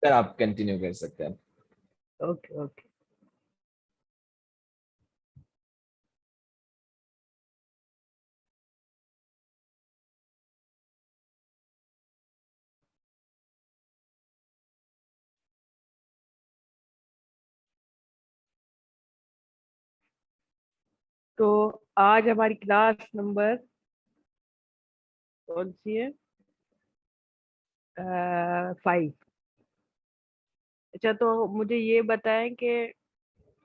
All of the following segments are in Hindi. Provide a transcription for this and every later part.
सर आप कंटिन्यू कर सकते हैं। Okay okay. तो आज हमारी क्लास नंबर कौन सी है? 5। अच्छा, तो मुझे ये बताएं कि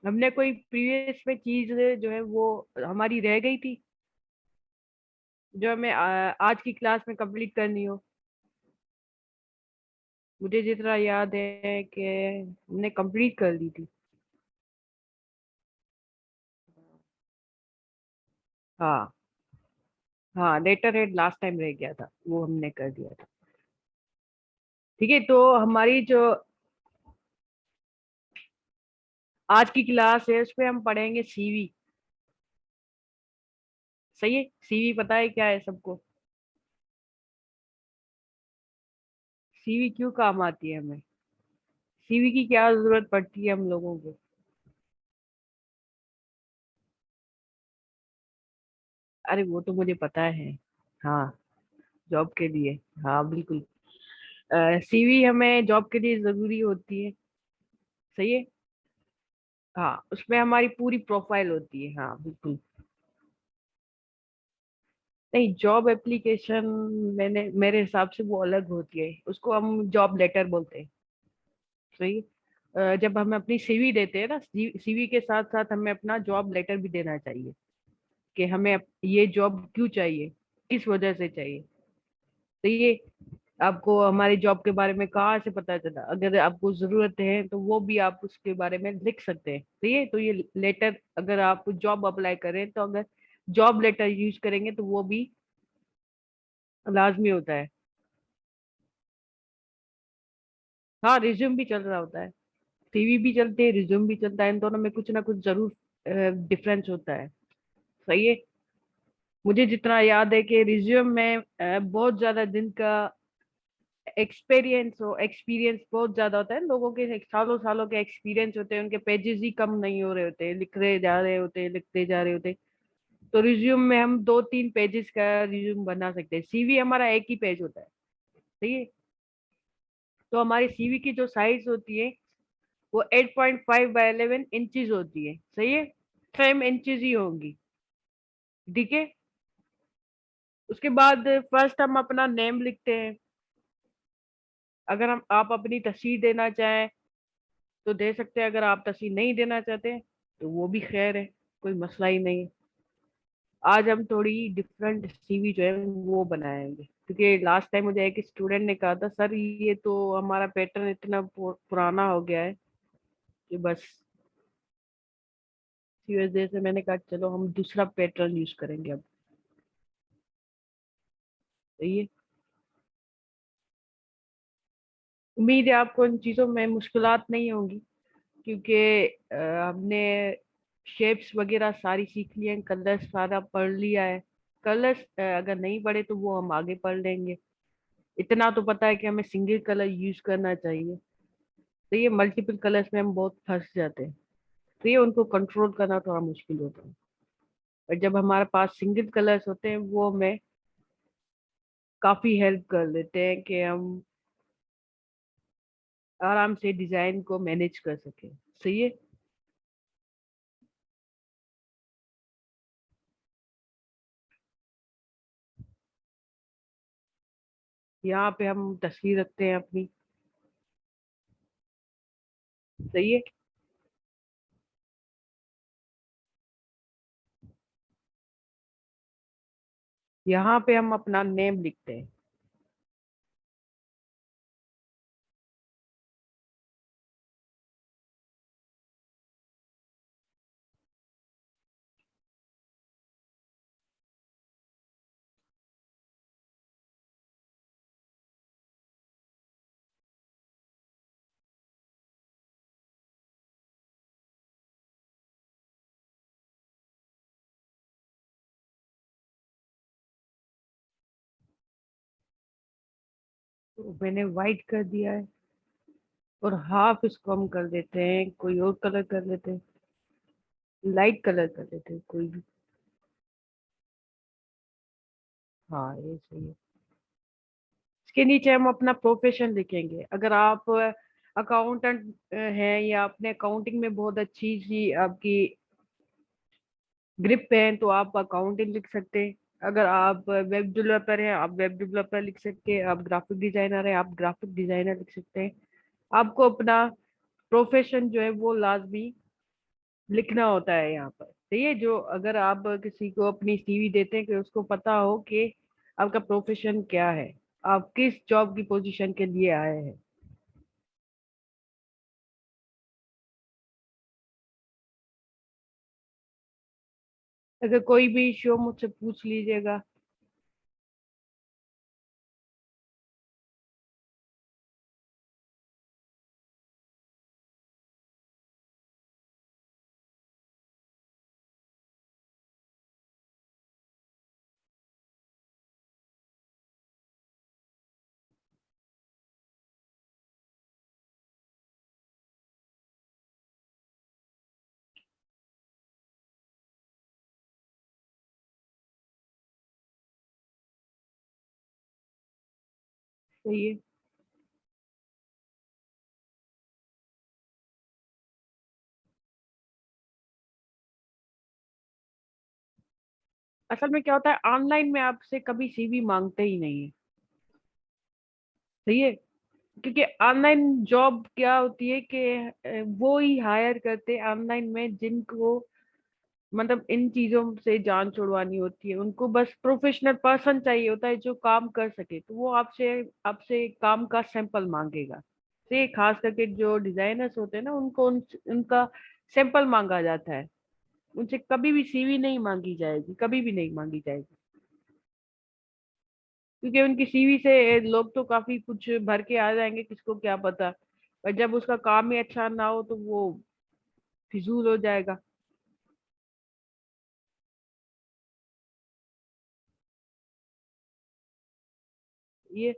हमने कोई प्रीवियस में चीज जो है वो हमारी रह गई थी, जो हमें आज की क्लास में कंप्लीट करनी हो। मुझे जितना याद है कि हमने कंप्लीट कर ली थी। हाँ हाँ, लेटर हेड लास्ट टाइम रह गया था, वो हमने कर दिया था। ठीक है, तो हमारी जो आज की क्लास है उसमें हम पढ़ेंगे सीवी। सही है, सीवी पता है क्या है सबको? सीवी क्यों काम आती है हमें? सीवी की क्या जरूरत पड़ती है हम लोगों को? अरे वो तो मुझे पता है। हाँ, जॉब के लिए। हाँ बिल्कुल। सीवी हमें जॉब के लिए जरूरी होती है। सही है। हाँ, उसमें हमारी पूरी प्रोफाइल होती है। हाँ बिल्कुल। नहीं, जॉब एप्लीकेशन मैंने मेरे हिसाब से वो अलग होती है, उसको हम जॉब लेटर बोलते हैं। सही है। जब हम अपनी सीवी देते हैं ना, सीवी के साथ साथ हमें अपना जॉब लेटर भी देना चाहिए कि हमें ये जॉब क्यों चाहिए, किस वजह से चाहिए। तो ये आपको हमारी जॉब के बारे में कहाँ से पता चला? अगर आपको जरूरत है तो वो भी आप उसके बारे में लिख सकते हैं। तो ये लेटर, अगर आप जॉब अप्लाई करें तो अगर जॉब लेटर यूज करेंगे तो वो भी लाजमी होता है। हाँ, रिज्यूम भी चल रहा होता है, सीवी भी चलते हैं, रिज्यूम भी चलता है। इन दोनों में कुछ ना कुछ जरूर डिफरेंस होता है। सही है। मुझे जितना याद है कि रिज्यूम में बहुत ज्यादा दिन का एक्सपीरियंस बहुत ज्यादा होता है। लोगों के सालों सालों के एक्सपीरियंस होते हैं, उनके पेजेस ही कम नहीं हो रहे होते, लिख रहे जा रहे होते, लिखते जा रहे होते। तो रिज्यूम में हम 2-3 पेजेस का रिज्यूम बना सकते हैं, सीवी हमारा एक ही पेज होता है। सही है। तो हमारी सीवी की जो साइज होती है वो 8.5 बाय 11 इंचज होती है। सही है। 5 इंचज ही होंगी। ठीक है। उसके बाद फर्स्ट हम अपना नेम लिखते हैं। अगर हम आप अपनी तस्वीर देना चाहें तो दे सकते हैं, अगर आप तस्वीर नहीं देना चाहते तो वो भी खैर है, कोई मसला ही नहीं है। आज हम थोड़ी डिफरेंट सीवी जो है वो बनाएंगे, क्योंकि लास्ट टाइम मुझे एक स्टूडेंट ने कहा था, सर ये तो हमारा पैटर्न इतना पुराना हो गया है कि बस इसी वजह से मैंने कहा चलो हम दूसरा पैटर्न यूज करेंगे अब। सही है। उम्मीद है आपको इन चीज़ों में मुश्किलात नहीं होंगी, क्योंकि हमने शेप्स वगैरह सारी सीख ली हैं, कलर्स सारा पढ़ लिया है। कलर्स अगर नहीं पढ़े तो वो हम आगे पढ़ लेंगे। इतना तो पता है कि हमें सिंगल कलर यूज करना चाहिए। तो ये मल्टीपल कलर्स में हम बहुत फंस जाते हैं, तो ये उनको कंट्रोल करना थोड़ा मुश्किल होता है। और जब हमारे पास सिंगल कलर्स होते हैं वो हमें काफी हेल्प कर देते हैं कि हम आराम से डिजाइन को मैनेज कर सकें। सही है। यहाँ पे हम तस्वीर रखते हैं अपनी। सही है। यहाँ पे हम अपना नेम लिखते हैं। तो मैंने वाइट कर दिया है। और हाफ इसको हम कर देते हैं, कोई और कलर कर लेते हैं, लाइट कलर कर लेते हैं कोई भी। हाँ ये सही है। इसके नीचे हम अपना प्रोफेशन लिखेंगे। अगर आप अकाउंटेंट हैं या अपने अकाउंटिंग में बहुत अच्छी सी आपकी ग्रिप है तो आप अकाउंटिंग लिख सकते हैं। अगर आप वेब डेवलपर हैं आप वेब डेवलपर लिख सकते हैं। आप ग्राफिक डिजाइनर हैं आप ग्राफिक डिजाइनर लिख सकते हैं। आपको अपना प्रोफेशन जो है वो लाजमी लिखना होता है यहाँ पर। तो ये जो अगर आप किसी को अपनी सीवी देते हैं कि उसको पता हो कि आपका प्रोफेशन क्या है, आप किस जॉब की पोजीशन के लिए आए हैं। अगर कोई भी इश्यू मुझसे पूछ लीजिएगा। सही है। असल में क्या होता है, ऑनलाइन में आपसे कभी सीवी मांगते ही नहीं है। सही है। क्योंकि ऑनलाइन जॉब क्या होती है कि वो ही हायर करते हैं ऑनलाइन में जिनको मतलब इन चीजों से जान छुड़वानी होती है। उनको बस प्रोफेशनल पर्सन चाहिए होता है जो काम कर सके, तो वो आपसे आपसे काम का सैंपल मांगेगा। से खास करके जो डिजाइनर्स होते हैं ना उनको उनका सैंपल मांगा जाता है। उनसे कभी भी सीवी नहीं मांगी जाएगी, कभी भी नहीं मांगी जाएगी। क्योंकि उनकी सीवी से लोग तो काफी कुछ भर के आ जाएंगे, किसको क्या पता। पर जब उसका काम ही अच्छा ना हो तो वो फिजूल हो जाएगा। ये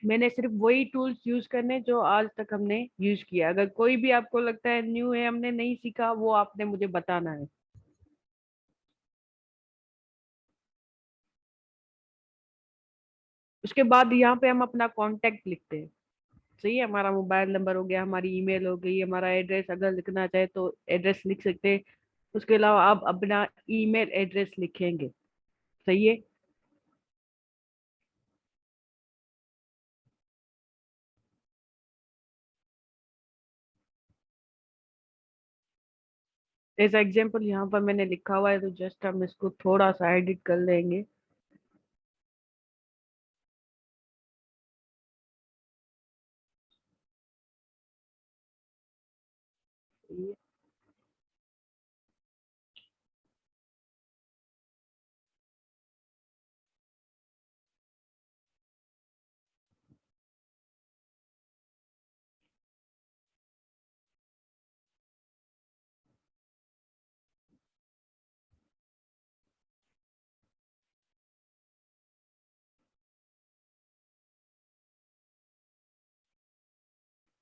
मैंने सिर्फ वही टूल्स यूज करने जो आज तक हमने यूज किया। अगर कोई भी आपको लगता है न्यू है हमने नहीं सीखा, वो आपने मुझे बताना है। उसके बाद यहाँ पे हम अपना कांटेक्ट लिखते हैं। सही है। हमारा मोबाइल नंबर हो गया, हमारी ईमेल हो गई, हमारा एड्रेस अगर लिखना चाहे तो एड्रेस लिख सकते हैं। उसके अलावा आप अपना ईमेल एड्रेस लिखेंगे। सही है। एज एग्जाम्पल यहाँ पर मैंने लिखा हुआ है, तो जस्ट हम इसको थोड़ा सा एडिट कर लेंगे। ये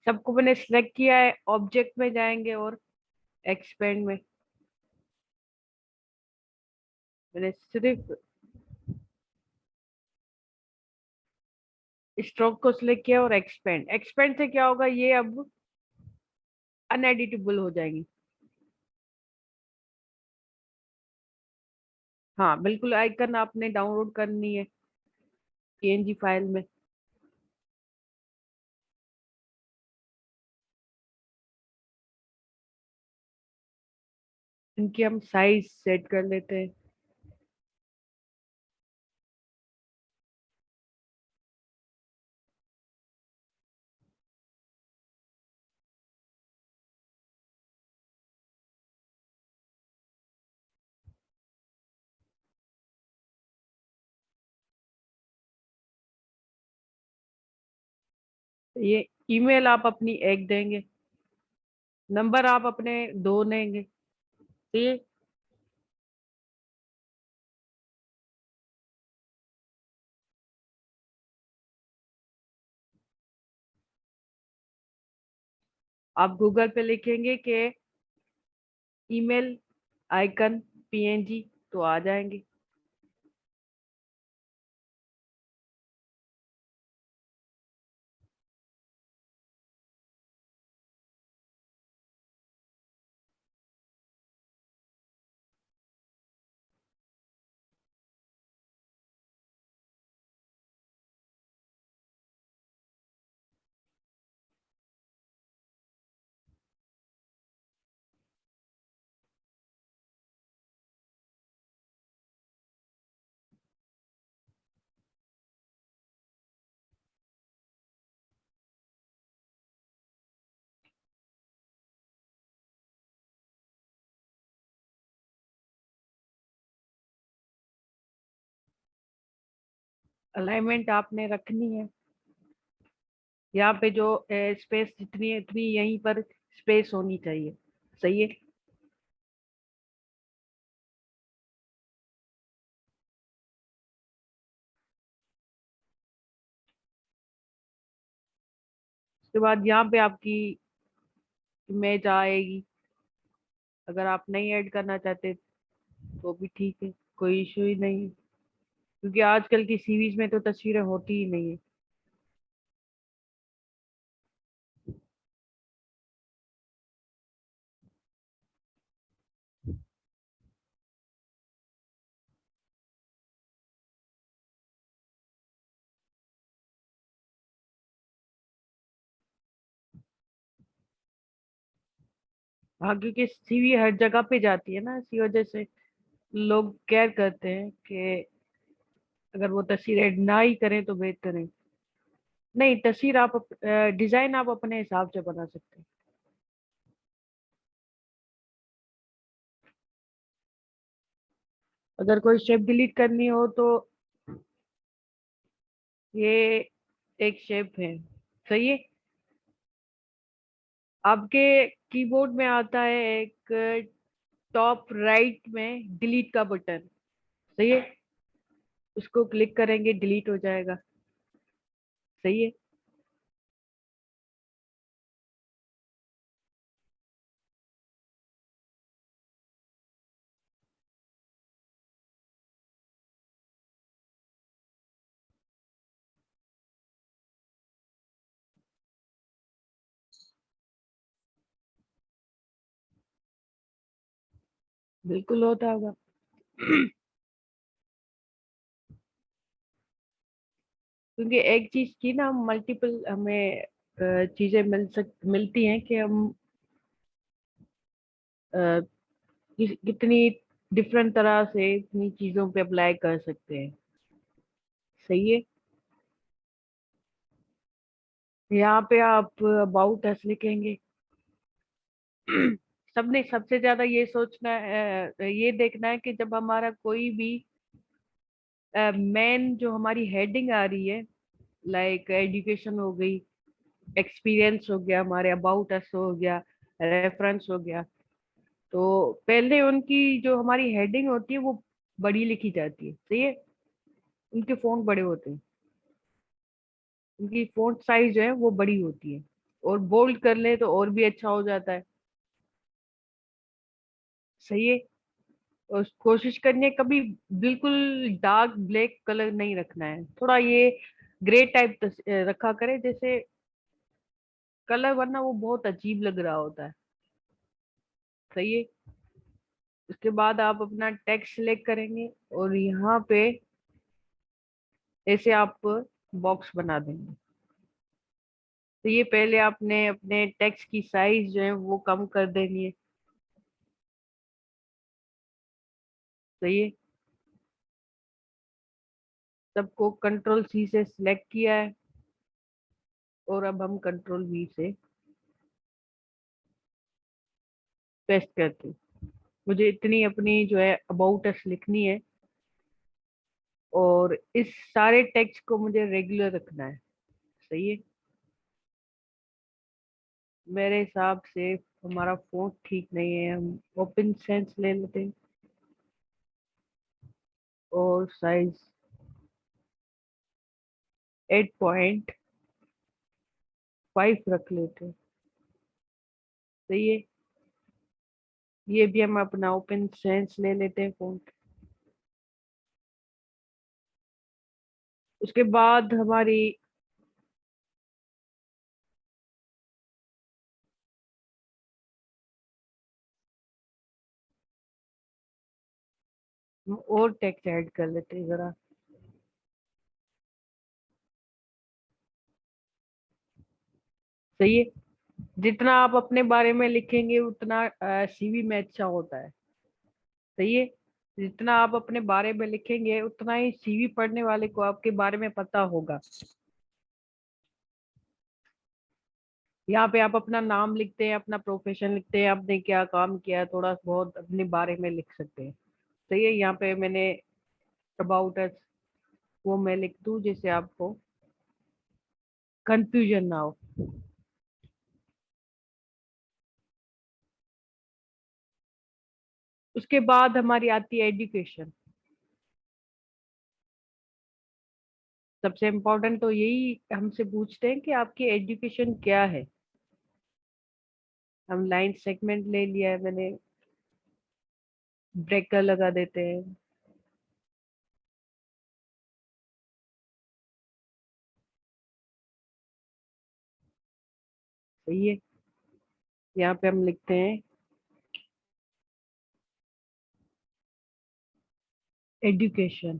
सबको मैंने सिलेक्ट किया है। ऑब्जेक्ट में जाएंगे और एक्सपेंड में मैंने सिर्फ स्ट्रोक को सिलेक्ट किया और एक्सपेंड। एक्सपेंड से क्या होगा, ये अब अनएडिटेबल हो जाएंगी। हाँ बिल्कुल, आइकन आपने डाउनलोड करनी है पीएनजी फाइल में। इनकी हम साइज सेट कर लेते हैं। ये ईमेल आप अपनी एक देंगे, नंबर आप अपने दो देंगे। ये आप गूगल पे लिखेंगे कि ईमेल आइकन पीएनजी तो आ जाएंगे। अलाइनमेंट आपने रखनी है। यहाँ पे जो स्पेस जितनी है इतनी यहीं पर स्पेस होनी चाहिए। सही है। उसके बाद यहाँ पे आपकी इमेज आएगी। अगर आप नहीं ऐड करना चाहते तो भी ठीक है, कोई इशू ही नहीं है, क्योंकि आजकल की सीरीज में तो तस्वीरें होती ही नहीं है। हाँ, क्योंकि सीवी हर जगह पे जाती है ना, इसी वजह से लोग केयर करते हैं कि अगर वो तस्वीर ऐड ना ही करें तो बेहतर है। नहीं, तस्वीर आप डिजाइन आप अपने हिसाब से बना सकते हैं। अगर कोई शेप डिलीट करनी हो तो ये एक शेप है। सही है। आपके कीबोर्ड में आता है एक टॉप राइट में डिलीट का बटन। सही है। उसको क्लिक करेंगे डिलीट हो जाएगा। सही है। बिल्कुल होता होगा। क्योंकि एक चीज की ना मल्टीपल हमें चीजें मिलती हैं कि हम अ, कितनी डिफरेंट तरह से इतनी चीजों पे अप्लाई कर सकते हैं। सही है। यहाँ पे आप अबाउट अस लिखेंगे। सबने सबसे ज्यादा ये सोचना ये देखना है कि जब हमारा कोई भी मेन जो हमारी हेडिंग आ रही है, लाइक एजुकेशन हो गई, एक्सपीरियंस हो गया, हमारे अबाउट अस हो गया, रेफरेंस हो गया, तो पहले उनकी जो हमारी हेडिंग होती है वो बड़ी लिखी जाती है। सही है। उनके फ़ॉन्ट बड़े होते हैं। उनकी फ़ॉन्ट साइज जो है वो बड़ी होती है। और बोल्ड कर ले तो और भी अच्छा हो जाता है। सही है। और कोशिश करनी है कभी बिल्कुल डार्क ब्लैक कलर नहीं रखना है, थोड़ा ये ग्रे टाइप रखा करे जैसे कलर, वरना वो बहुत अजीब लग रहा होता है। सही है। उसके बाद आप अपना टेक्स्ट सिलेक्ट करेंगे और यहाँ पे ऐसे आप बॉक्स बना देंगे। तो ये पहले आपने अपने टेक्स्ट की साइज जो है वो कम कर देनी है। सही है। सबको कंट्रोल सी से सिलेक्ट किया है और अब हम कंट्रोल वी से पेस्ट करते हैं। मुझे इतनी अपनी जो है अबाउट अस लिखनी है और इस सारे टेक्स्ट को मुझे रेगुलर रखना है। सही है। मेरे हिसाब से हमारा फोन ठीक नहीं है, हम ओपन सेंस ले लेते हैं और साइज 8.5 रख लेते हैं। सही है। ये भी हम अपना ओपन सेंस ले लेते हैं फॉन्ट। उसके बाद हमारी और टेक्स्ट ऐड कर लेते हैं जरा। सही है। जितना आप अपने बारे में लिखेंगे उतना सीवी में अच्छा होता है। सही है। जितना आप अपने बारे में लिखेंगे उतना ही सीवी पढ़ने वाले को आपके बारे में पता होगा। यहाँ पे आप अपना नाम लिखते हैं, अपना प्रोफेशन लिखते हैं, आपने क्या काम किया, थोड़ा बहुत अपने बारे में लिख सकते हैं। सही है। यहाँ पे मैंने अबाउट अस वो मैं लिख दूं जिससे आपको कंफ्यूजन ना हो। उसके बाद हमारी आती है एजुकेशन। सबसे इम्पोर्टेंट तो यही हमसे पूछते हैं कि आपकी एजुकेशन क्या है। हम लाइन सेगमेंट ले लिया है मैंने, ब्रेकर लगा देते हैं। सही है। यहाँ पे हम लिखते हैं एजुकेशन।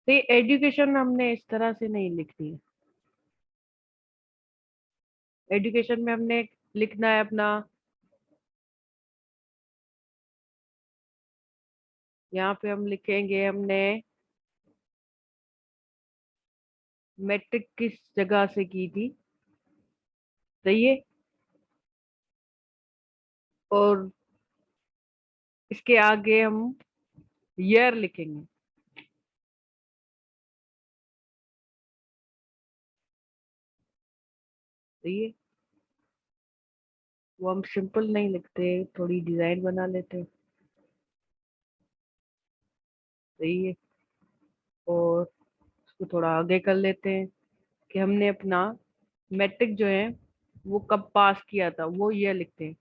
तो एजुकेशन हमने इस तरह से नहीं लिखनी है। एजुकेशन में हमने लिखना है अपना, यहाँ पे हम लिखेंगे हमने मैट्रिक किस जगह से की थी। सही है। और इसके आगे हम ईयर लिखेंगे। सही है। वो हम सिंपल नहीं लिखते, थोड़ी डिजाइन बना लेते हैं। सही है। और उसको थोड़ा आगे कर लेते हैं कि हमने अपना मैट्रिक जो है वो कब पास किया था, वो ईयर लिखते हैं।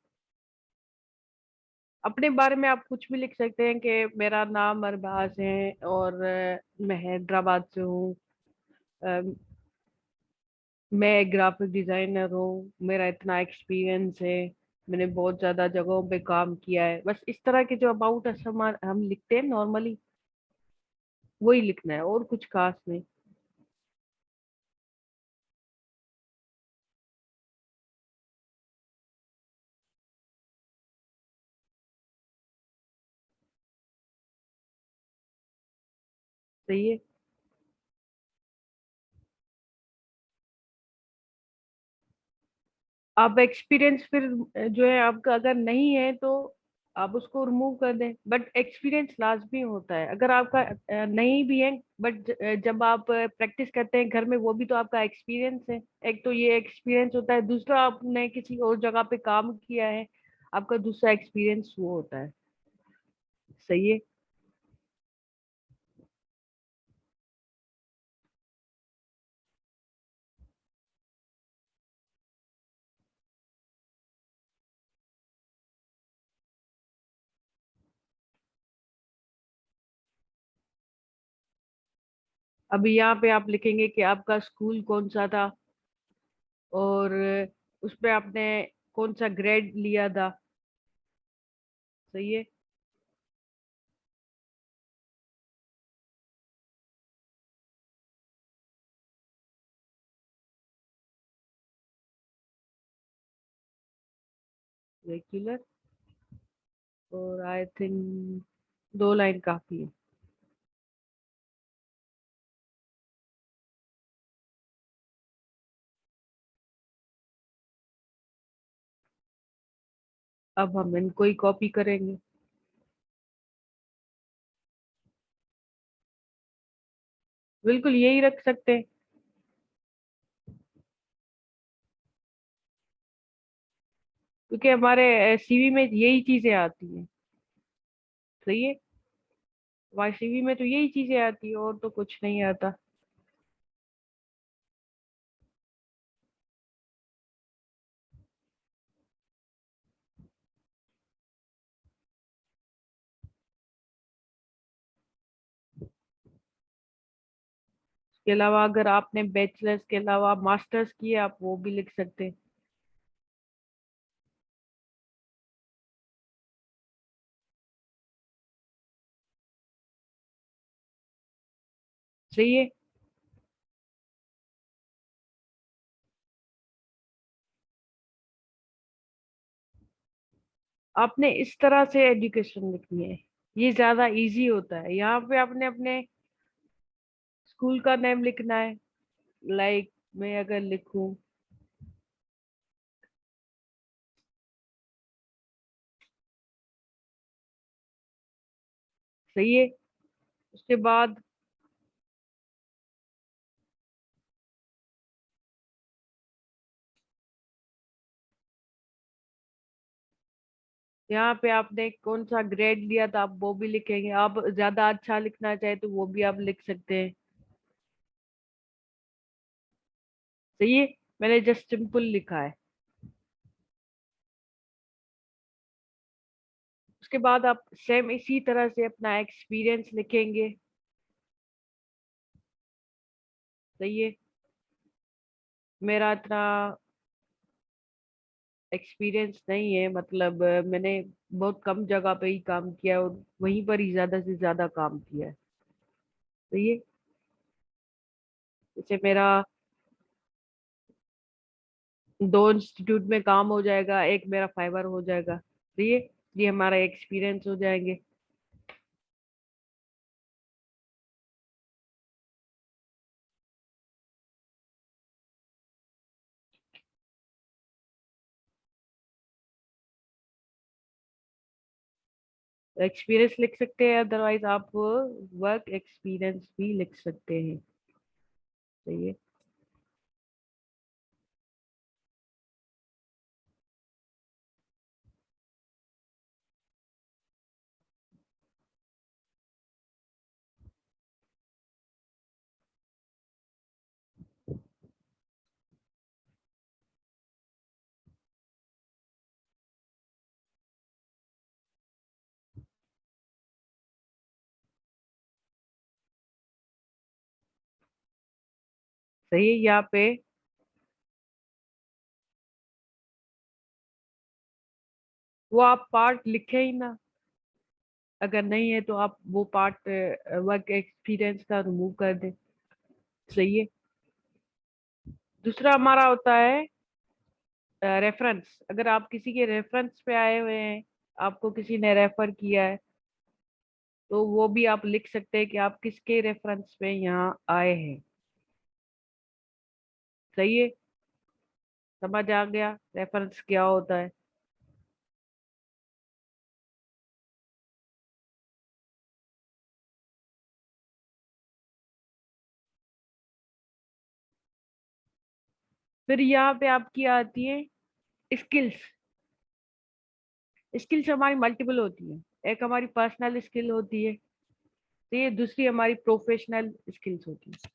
अपने बारे में आप कुछ भी लिख सकते हैं कि मेरा नाम अरबाज है और मैं हैदराबाद से हूँ। अ, मैं ग्राफिक डिजाइनर हूँ, मेरा इतना एक्सपीरियंस है, मैंने बहुत ज्यादा जगहों पे काम किया है। बस इस तरह के जो अबाउट अस हम लिखते हैं नॉर्मली, वही लिखना है और कुछ खास नहीं। सही है। आप एक्सपीरियंस फिर जो है आपका अगर नहीं है तो आप उसको रिमूव कर दें, बट एक्सपीरियंस लाजमी होता है। अगर आपका नहीं भी है बट जब आप प्रैक्टिस करते हैं घर में, वो भी तो आपका एक्सपीरियंस है। एक तो ये एक्सपीरियंस होता है, दूसरा आपने किसी और जगह पे काम किया है, आपका दूसरा एक्सपीरियंस वो होता है। सही है। अभी यहाँ पे आप लिखेंगे कि आपका स्कूल कौन सा था और उसपे आपने कौन सा ग्रेड लिया था। सही है। रेगुलर। और आई थिंक 2 लाइन काफी है। अब हम इनको ही कॉपी करेंगे। बिल्कुल यही रख सकते हैं, क्योंकि हमारे सीवी में यही चीजें आती हैं। सही है। हमारे सीवी में तो यही चीजें आती है और तो कुछ नहीं आता। उसके अलावा अगर आपने बैचलर्स के अलावा मास्टर्स किए आप वो भी लिख सकते हैं। सही है। आपने इस तरह से एजुकेशन लिखनी है, ये ज्यादा इजी होता है। यहाँ पे आपने अपने स्कूल का नेम लिखना है। लाइक मैं अगर लिखूं, सही है। उसके बाद यहाँ पे आपने कौन सा ग्रेड लिया था आप वो भी लिखेंगे। आप ज्यादा अच्छा लिखना चाहे तो वो भी आप लिख सकते हैं। सही है। मैंने जस्ट सिंपल लिखा है। उसके बाद आप सेम इसी तरह से अपना एक्सपीरियंस लिखेंगे। सही है। मेरा इतना एक्सपीरियंस नहीं है, मतलब मैंने बहुत कम जगह पे ही काम किया है और वहीं पर ही ज्यादा से ज्यादा काम किया है। सही है। जैसे मेरा 2 इंस्टीट्यूट में काम हो जाएगा, एक मेरा फाइबर हो जाएगा। सही है। ये हमारा एक्सपीरियंस हो जाएंगे। एक्सपीरियंस लिख सकते हैं, अदरवाइज आप वर्क एक्सपीरियंस भी लिख सकते हैं। सही है। सही है। यहाँ पे वो आप पार्ट लिखे ही ना, अगर नहीं है तो आप वो पार्ट वर्क एक्सपीरियंस का रिमूव कर दें। सही है। दूसरा हमारा होता है रेफरेंस। अगर आप किसी के रेफरेंस पे आए हुए हैं, आपको किसी ने रेफर किया है, तो वो भी आप लिख सकते हैं कि आप किसके रेफरेंस पे यहाँ आए हैं। सही है। समझ आ गया रेफरेंस क्या होता है। फिर यहाँ पे आपकी आती है स्किल्स। स्किल्स हमारी मल्टीपल होती है। एक हमारी पर्सनल स्किल होती है, तो ये दूसरी हमारी प्रोफेशनल स्किल्स होती है।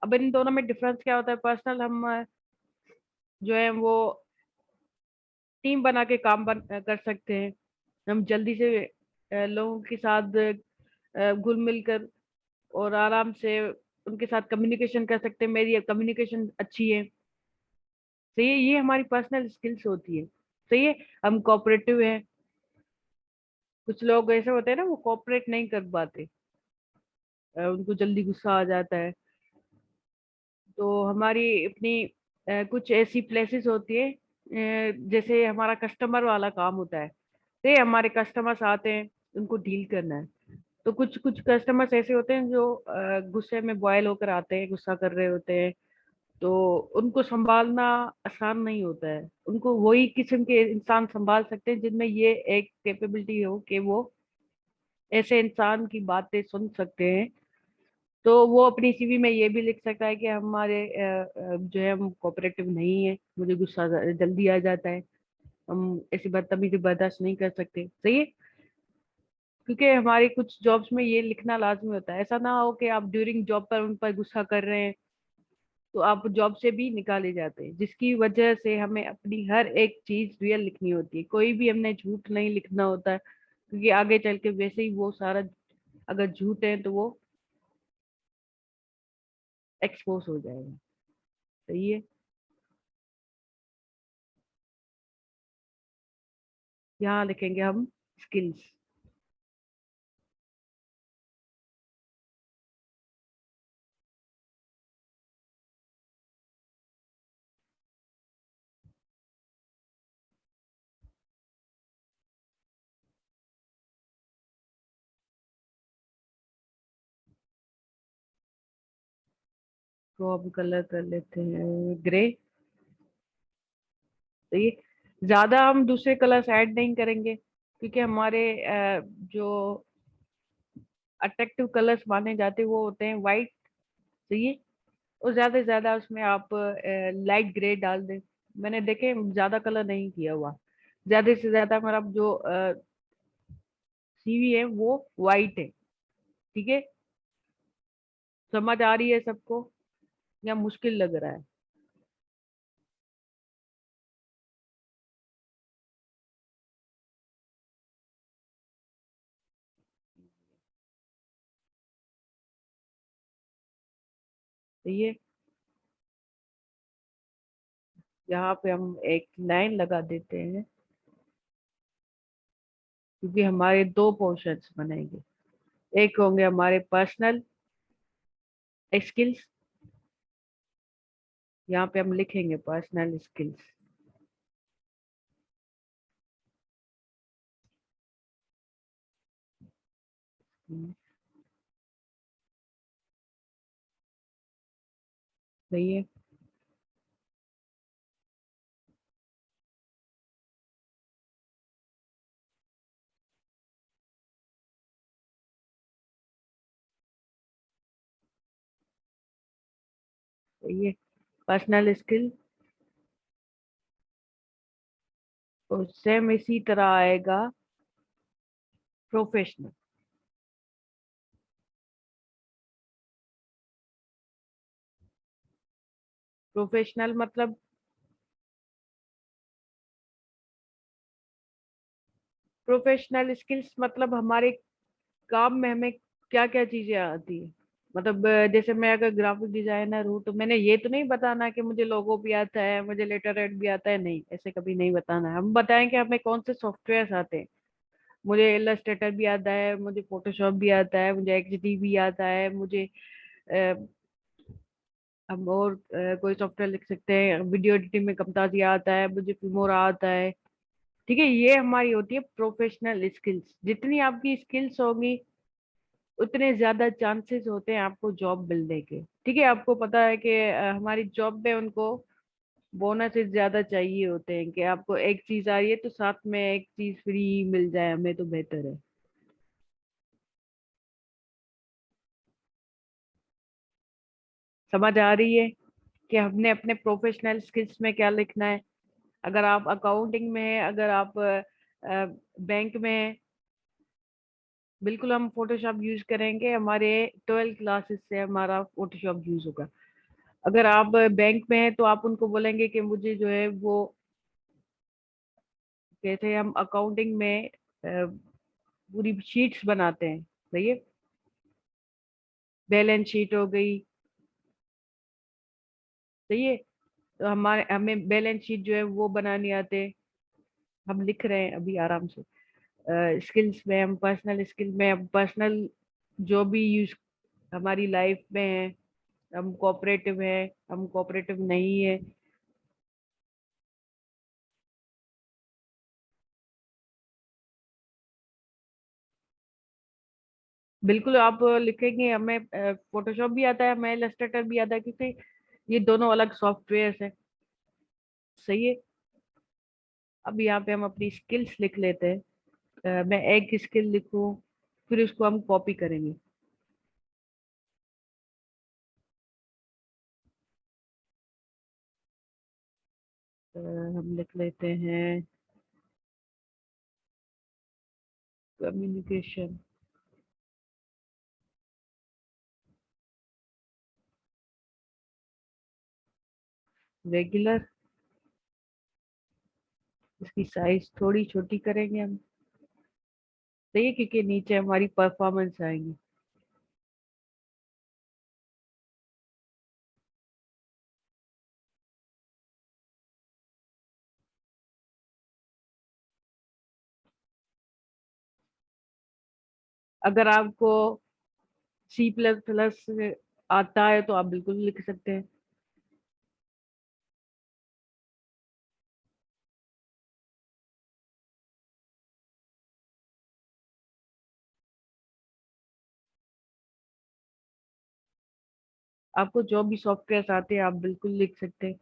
अब इन दोनों में डिफरेंस क्या होता है? पर्सनल हम जो है वो टीम बना के काम कर सकते हैं। हम जल्दी से लोगों के साथ घुल मिल कर और आराम से उनके साथ कम्युनिकेशन कर सकते हैं। मेरी कम्युनिकेशन अच्छी है। सही है। ये हमारी पर्सनल स्किल्स होती है। सही है। हम कोऑपरेटिव हैं। कुछ लोग ऐसे होते हैं ना, वो कोऑपरेट नहीं कर पाते, उनको जल्दी गुस्सा आ जाता है। तो हमारी अपनी कुछ ऐसी प्लेसेस होती है, जैसे हमारा कस्टमर वाला काम होता है। तो ये हमारे कस्टमर्स आते हैं, उनको डील करना है। तो कुछ कुछ कस्टमर्स ऐसे होते हैं जो गुस्से में बॉयल होकर आते हैं, गुस्सा कर रहे होते हैं। तो उनको संभालना आसान नहीं होता है। उनको वही किस्म के इंसान संभाल सकते हैं जिनमें ये एक कैपेबिलिटी हो कि वो ऐसे इंसान की बातें सुन सकते हैं। तो वो अपनी सीवी में ये भी लिख सकता है कि हमारे जो है हम कोऑपरेटिव नहीं है, मुझे गुस्सा जल्दी आ जाता है, हम ऐसी बदतमीजी बर्दाश्त नहीं कर सकते। सही है। क्योंकि हमारे कुछ जॉब्स में ये लिखना लाजमी होता है। ऐसा ना हो कि आप ड्यूरिंग जॉब पर उन पर गुस्सा कर रहे हैं तो आप जॉब से भी निकाले जाते हैं, जिसकी वजह से हमें अपनी हर एक चीज रियल लिखनी होती है। कोई भी हमने झूठ नहीं लिखना होता है, क्योंकि आगे चल के वैसे ही वो सारा अगर झूठ है तो वो एक्सपोज हो जाएगा। सही है। यहाँ लिखेंगे हम स्किल्स। तो अब कलर कर लेते हैं ग्रे। तो ये ज्यादा हम दूसरे कलर्स ऐड नहीं करेंगे, क्योंकि हमारे जो अट्रैक्टिव कलर्स माने जाते हैं वो होते हैं वाइट। सही है। और ज्यादा से ज्यादा उसमें आप लाइट ग्रे डाल दें। मैंने देखे ज्यादा कलर नहीं किया हुआ। ज्यादा से ज्यादा हमारा जो सीवी है वो वाइट है। ठीक है। समझ आ रही है सबको, या मुश्किल लग रहा है? सही है। यहाँ पे हम एक लाइन लगा देते हैं, क्योंकि हमारे दो पोर्शंस बनेंगे। एक होंगे हमारे पर्सनल स्किल्स। यहाँ पे हम लिखेंगे पर्सनल स्किल्स। सही है। सही है। Personal skill. और सेम इसी तरह आएगा प्रोफेशनल। प्रोफेशनल मतलब, प्रोफेशनल स्किल्स मतलब हमारे काम में हमें क्या क्या चीजें आती है। मतलब जैसे मैं अगर ग्राफिक डिजाइनर हूँ तो मैंने ये तो नहीं बताना कि मुझे लोगो भी आता है, मुझे लेटर हेड भी आता है। नहीं, ऐसे कभी नहीं बताना है। हम बताएंगे हमें कौन से सॉफ्टवेयर आते हैं। मुझे इलस्ट्रेटर भी आता है, मुझे फोटोशॉप भी आता है, मुझे एक्सडी भी आता है, मुझे अ, हम और कोई सॉफ्टवेयर लिख सकते हैं, वीडियो एडिटिंग में camtasia आता है, मुझे फिल्मोरा आता है। ठीक है। ये हमारी होती है प्रोफेशनल स्किल्स। जितनी आपकी स्किल्स होगी उतने ज्यादा चांसेस होते हैं आपको जॉब मिलने के। ठीक है। आपको पता है कि हमारी जॉब में उनको बोनसेस ज्यादा चाहिए होते हैं, कि आपको एक चीज आ रही है तो साथ में एक चीज फ्री मिल जाए हमें तो बेहतर है। समझ आ रही है कि हमने अपने प्रोफेशनल स्किल्स में क्या लिखना है? अगर आप अकाउंटिंग में है, अगर आप बैंक में है, बिल्कुल हम फोटोशॉप यूज करेंगे। हमारे 12 क्लासेस से हमारा फोटोशॉप यूज होगा। अगर आप बैंक में है तो आप उनको बोलेंगे कि मुझे जो है वो, जैसे हम अकाउंटिंग में पूरी शीट्स बनाते हैं। सही है। बैलेंस शीट हो गई। सही है। तो हमारे हमें बैलेंस शीट जो है वो बनानी आते हैं। हम लिख रहे हैं अभी आराम से। स्किल्स में हम पर्सनल स्किल में हम पर्सनल जो भी यूज हमारी लाइफ में है। हम कोऑपरेटिव है, हम कोऑपरेटिव नहीं है। बिल्कुल आप लिखेंगे हमें फोटोशॉप भी आता है, हमें इलस्ट्रेटर भी आता है, क्योंकि ये दोनों अलग सॉफ्टवेयर हैं। सही है। अब यहाँ पे हम अपनी स्किल्स लिख लेते हैं। मैं एक स्किल लिखूं, फिर उसको हम कॉपी करेंगे। हम लिख लेते हैं कम्युनिकेशन रेगुलर। इसकी साइज थोड़ी छोटी करेंगे हम। सही है, क्योंकि नीचे हमारी परफॉर्मेंस आएंगी। अगर आपको C++ आता है तो आप बिल्कुल लिख सकते हैं। आपको जो भी सॉफ्टवेयर आते हैं आप बिल्कुल लिख सकते हैं।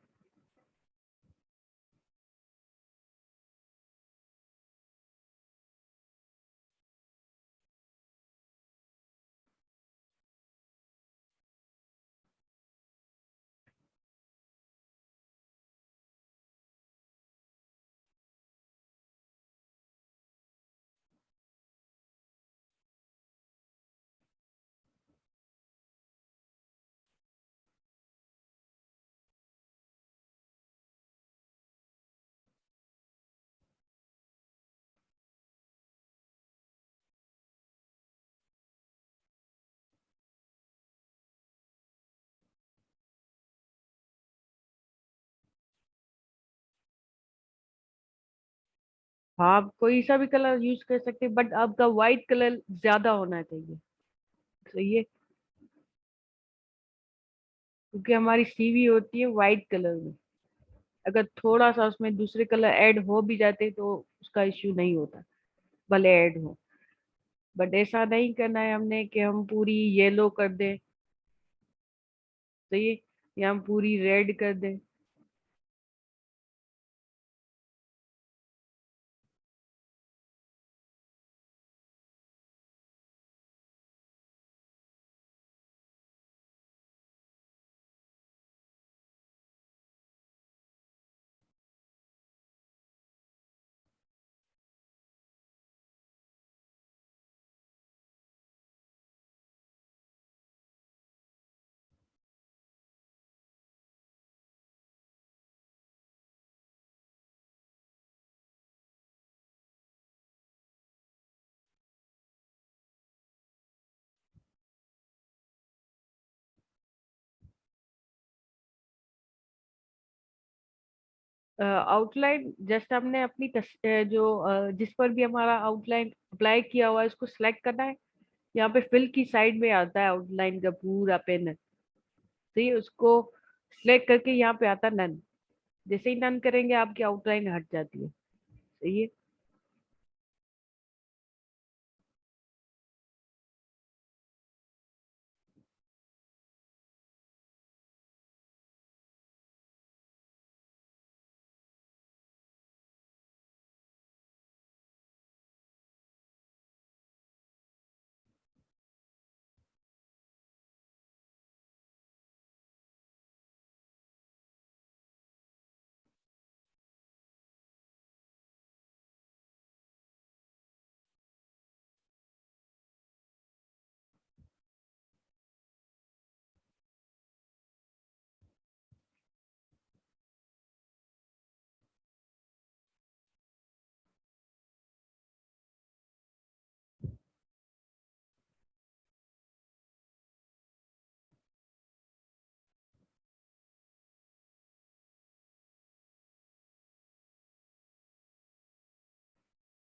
हाँ, आप कोई सा भी कलर यूज कर सकते हैं, बट आपका व्हाइट कलर ज्यादा होना चाहिए। सही है, क्योंकि हमारी सीवी होती है व्हाइट कलर में। अगर थोड़ा सा उसमें दूसरे कलर ऐड हो भी जाते तो उसका इश्यू नहीं होता, भले ऐड हो। बट ऐसा नहीं करना है हमने कि हम पूरी येलो कर दें। सही है, या हम पूरी रेड कर दें। आउटलाइन जस्ट हमने अपनी जिस पर भी हमारा आउटलाइन अप्लाई किया हुआ है उसको सिलेक्ट करना है। यहाँ पे फिल की साइड में आता है आउटलाइन का पूरा पेन। सही है, उसको सिलेक्ट करके यहाँ पे आता है नन। जैसे ही नन करेंगे आपकी आउटलाइन हट जाती है। सही है।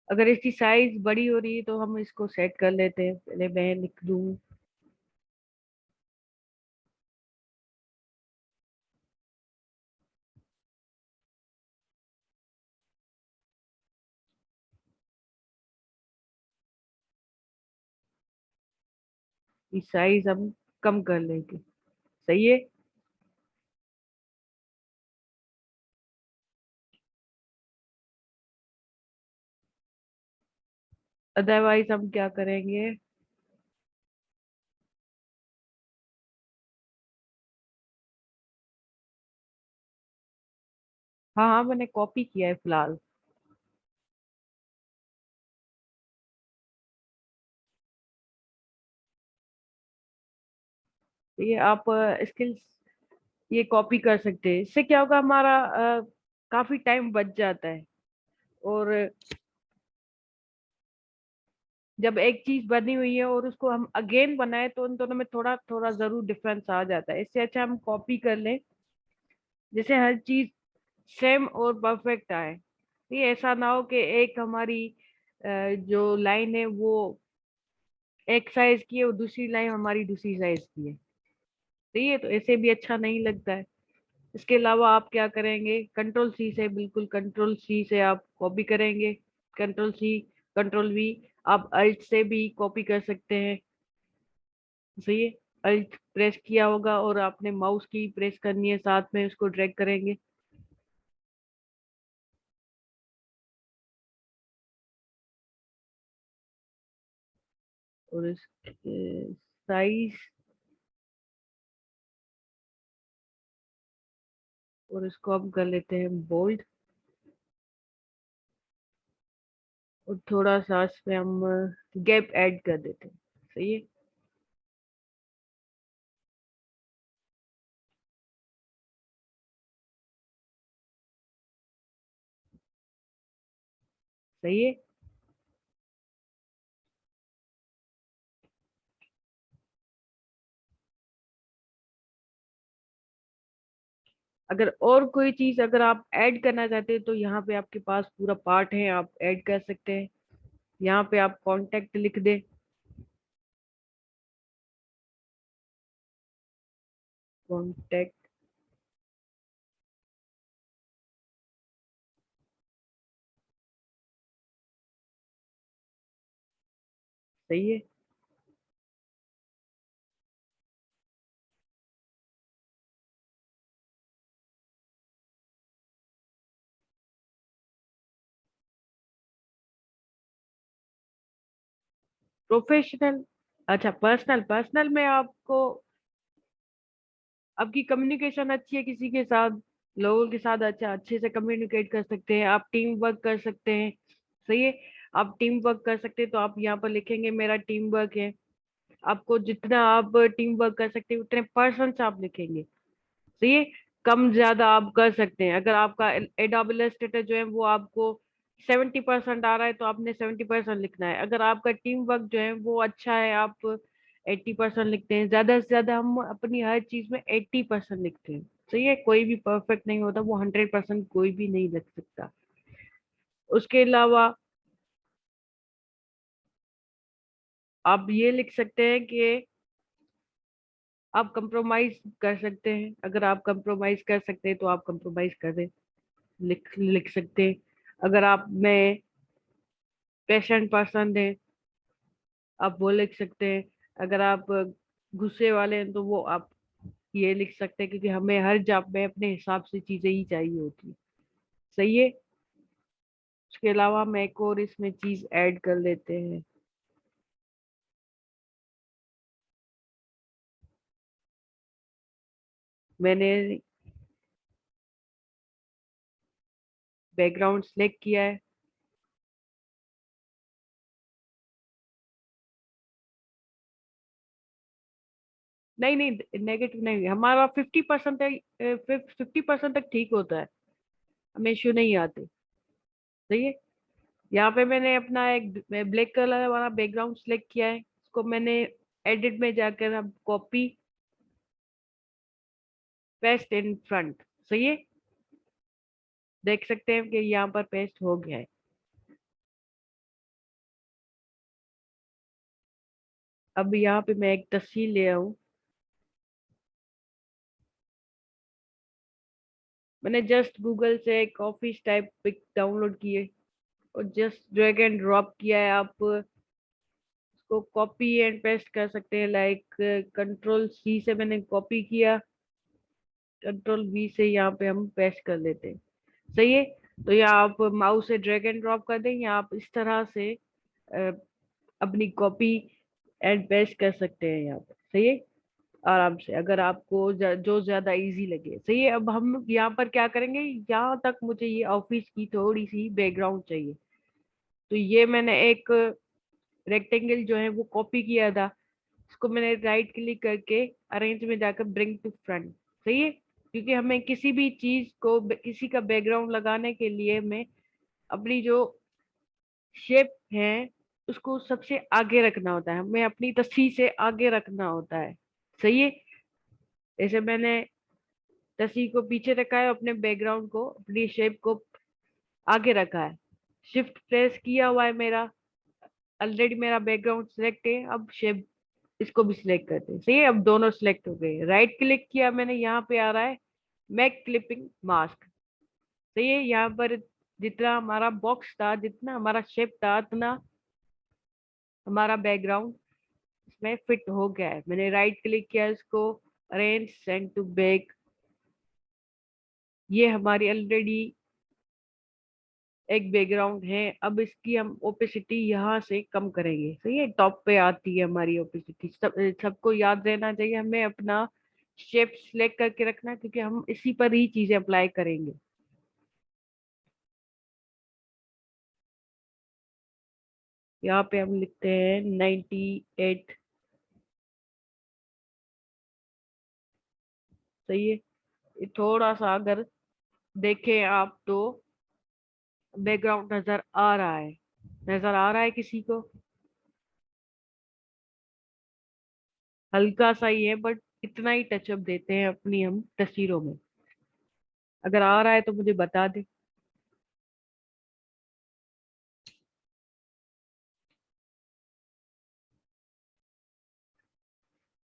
अगर इसकी साइज बड़ी हो रही है तो हम इसको सेट कर लेते हैं। पहले मैं लिख दूँ। इस साइज हम कम कर लेंगे। सही है। अदरवाइज हम क्या करेंगे। हाँ हाँ, मैंने कॉपी किया है फिलहाल। तो ये आप स्किल्स ये कॉपी कर सकते हैं। इससे क्या होगा, हमारा काफी टाइम बच जाता है। और जब एक चीज बनी हुई है और उसको हम अगेन बनाए तो उन दोनों में थोड़ा थोड़ा जरूर डिफरेंस आ जाता है। इससे अच्छा हम कॉपी कर लें, जैसे हर चीज सेम और परफेक्ट आए। ये ऐसा ना हो कि एक हमारी जो लाइन है वो एक साइज की है और दूसरी लाइन हमारी दूसरी साइज की है। सही है, तो ऐसे भी अच्छा नहीं लगता है। इसके अलावा आप क्या करेंगे, कंट्रोल सी से, बिल्कुल कंट्रोल सी से आप कॉपी करेंगे। Control C, control V. आप अल्ट से भी कॉपी कर सकते हैं। सही है, अल्ट प्रेस किया होगा और आपने माउस की प्रेस करनी है, साथ में उसको ड्रैग करेंगे। और इसके साइज, और इसको हम कर लेते हैं बोल्ड। और थोड़ा सा इसमें हम गैप ऐड कर देते हैं। सही है। सही है। अगर और कोई चीज अगर आप ऐड करना चाहते हैं तो यहाँ पे आपके पास पूरा पार्ट है, आप ऐड कर सकते हैं। यहाँ पे आप कांटेक्ट लिख दें। कांटेक्ट। सही है। प्रोफेशनल, अच्छा पर्सनल, पर्सनल में आपको आपकी कम्युनिकेशन अच्छी है किसी के साथ, लोगों के साथ अच्छा अच्छे से कम्युनिकेट कर सकते हैं, आप टीम वर्क कर सकते हैं। सही है, आप टीम वर्क कर सकते हैं तो आप यहाँ पर लिखेंगे मेरा टीम वर्क है। आपको जितना आप टीम वर्क कर सकते हैं उतने पर्सन आप लिखेंगे। सही है, कम ज्यादा आप कर सकते हैं। अगर आपका एडब्ल्यूएस स्टेटस जो है वो आपको 70% आ रहा है तो आपने 70% लिखना है। अगर आपका टीम वर्क जो है वो अच्छा है, आप 80% लिखते हैं। ज्यादा से ज्यादा हम अपनी हर चीज में 80% लिखते हैं। सही है, कोई भी परफेक्ट नहीं होता, वो 100% कोई भी नहीं लिख सकता। उसके अलावा आप ये लिख सकते हैं कि आप कंप्रोमाइज कर सकते हैं। अगर आप कंप्रोमाइज कर सकते हैं तो आप कंप्रोमाइज करें, लिख लिख सकते हैं। अगर आप में पेशेंट पर्सन है, आप वो लिख सकते हैं। अगर आप गुस्से वाले हैं तो वो आप ये लिख सकते हैं, क्योंकि हमें हर जॉब में अपने हिसाब से चीजें ही चाहिए होती है। सही है। उसके अलावा हम एक और इसमें चीज ऐड कर लेते हैं। मैंने बैकग्राउंड सेलेक्ट किया है। नहीं नहीं, नेगेटिव नहीं, हमारा 50% तक, 50% तक ठीक होता है, हमें इश्यू नहीं आते। सही है। यहाँ पे मैंने अपना एक ब्लैक कलर वाला बैकग्राउंड सेलेक्ट किया है, इसको मैंने एडिट में जाकर अब कॉपी पेस्ट इन फ्रंट। सही है, देख सकते हैं कि यहाँ पर पेस्ट हो गया है। अब यहाँ पे मैं एक तस्वीर ले आऊं। मैंने जस्ट गूगल से एक ऑफिस टाइप पिक डाउनलोड की है और जस्ट ड्रैग एंड ड्रॉप किया है। आप इसको कॉपी एंड पेस्ट कर सकते हैं, लाइक कंट्रोल सी से मैंने कॉपी किया, कंट्रोल वी से यहाँ पे हम पेस्ट कर लेते हैं। सही है, तो यहाँ आप माउस से ड्रैग एंड ड्रॉप कर दें, या आप इस तरह से अ, अपनी कॉपी एंड पेस्ट कर सकते हैं यहाँ पर। सही है, आराम से, अगर आपको जो ज्यादा इजी लगे। सही है, अब हम यहाँ पर क्या करेंगे, यहाँ तक मुझे ये ऑफिस की थोड़ी सी बैकग्राउंड चाहिए। तो ये मैंने एक रेक्टेंगल जो है वो कॉपी किया था, इसको मैंने राइट क्लिक करके अरेंज में जाकर ब्रिंग टू फ्रंट। सही है, क्योंकि हमें किसी भी चीज को किसी का बैकग्राउंड लगाने के लिए हमें अपनी जो शेप है उसको सबसे आगे रखना होता है, हमें अपनी तस्वीर से आगे रखना होता है। सही है। जैसे मैंने तस्वीर को पीछे रखा है, अपने बैकग्राउंड को, अपनी शेप को आगे रखा है। शिफ्ट प्रेस किया हुआ है मेरा, ऑलरेडी मेरा बैकग्राउंड सिलेक्ट है। अब शेप इसको भी सिलेक्ट करते हैं। सही है, अब दोनों सिलेक्ट हो गए। राइट क्लिक किया मैंने, यहाँ पे आ रहा है मैक क्लिपिंग मास्क। सही है, यहाँ पर जितना हमारा बॉक्स था, जितना हमारा शेप था, उतना हमारा बैकग्राउंड इसमें फिट हो गया है। मैंने राइट क्लिक किया, इसको अरेंज सेंड टू बैक। ये हमारी ऑलरेडी एक बैकग्राउंड है। अब इसकी हम ओपेसिटी यहाँ से कम करेंगे। सही है, टॉप पे आती है हमारी ओपेसिटी। सबको याद रहना चाहिए, हमें अपना शेप सिलेक्ट करके रखना, क्योंकि हम इसी पर ही चीजें अप्लाई करेंगे। यहाँ पे हम लिखते हैं 98। सही है। ये थोड़ा सा अगर देखें आप तो बैकग्राउंड नजर आ रहा है, नजर आ रहा है किसी को? हल्का सा ही है, बट इतना ही टचअप देते हैं अपनी हम तस्वीरों में। अगर आ रहा है तो मुझे बता दे।